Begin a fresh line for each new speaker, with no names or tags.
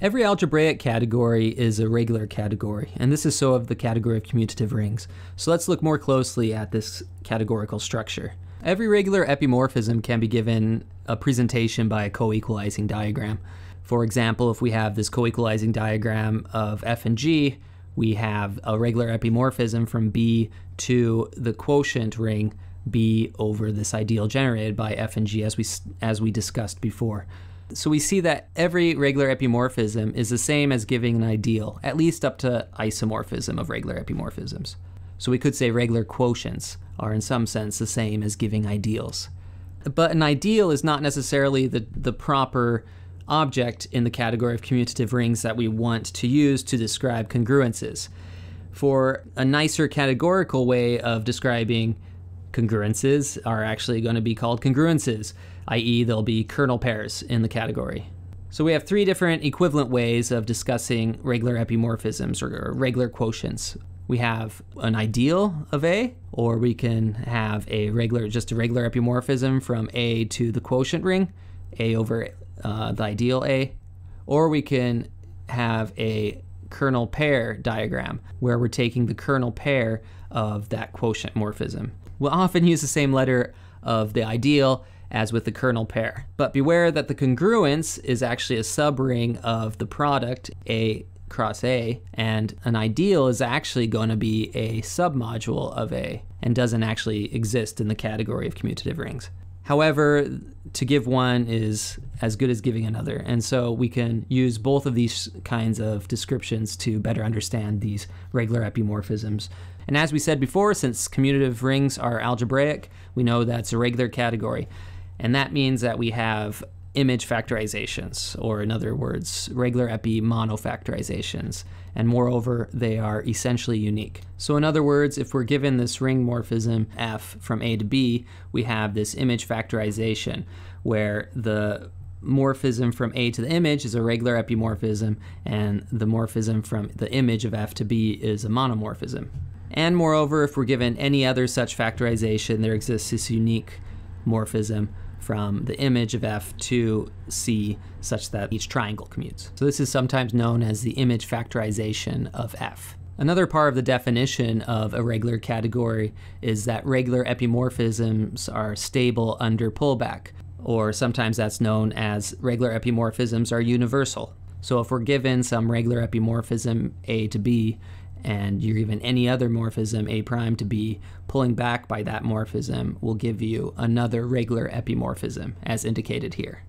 Every algebraic category is a regular category, and this is so of the category of commutative rings. So let's look more closely at this categorical structure. Every regular epimorphism can be given a presentation by a co-equalizing diagram. For example, if we have this co-equalizing diagram of f and g, we have a regular epimorphism from B to the quotient ring B over this ideal generated by f and g as we discussed before. So we see that every regular epimorphism is the same as giving an ideal, at least up to isomorphism of regular epimorphisms. So we could say regular quotients are in some sense the same as giving ideals. But an ideal is not necessarily the proper object in the category of commutative rings that we want to use to describe congruences. For a nicer categorical way of describing congruences are actually going to be called congruences, i.e. they'll be kernel pairs in the category. So we have three different equivalent ways of discussing regular epimorphisms or regular quotients. We have an ideal of A, or we can have just a regular epimorphism from A to the quotient ring, A over the ideal A, or we can have a kernel pair diagram where we're taking the kernel pair of that quotient morphism. We'll often use the same letter of the ideal as with the kernel pair, but beware that the congruence is actually a subring of the product A cross A, and an ideal is actually going to be a submodule of A and doesn't actually exist in the category of commutative rings. However, to give one is as good as giving another, and so we can use both of these kinds of descriptions to better understand these regular epimorphisms. And as we said before, since commutative rings are algebraic, we know that's a regular category, and that means that we have image factorizations, or in other words, regular epi monofactorizations, and moreover, they are essentially unique. So in other words, if we're given this ring morphism f from A to B, we have this image factorization where the morphism from A to the image is a regular epimorphism, and the morphism from the image of f to B is a monomorphism. And moreover, if we're given any other such factorization, there exists this unique morphism from the image of f to C such that each triangle commutes. So this is sometimes known as the image factorization of f. Another part of the definition of a regular category is that regular epimorphisms are stable under pullback, or sometimes that's known as regular epimorphisms are universal. So if we're given some regular epimorphism A to B, and you're given any other morphism A prime to B, pulling back by that morphism will give you another regular epimorphism, as indicated here.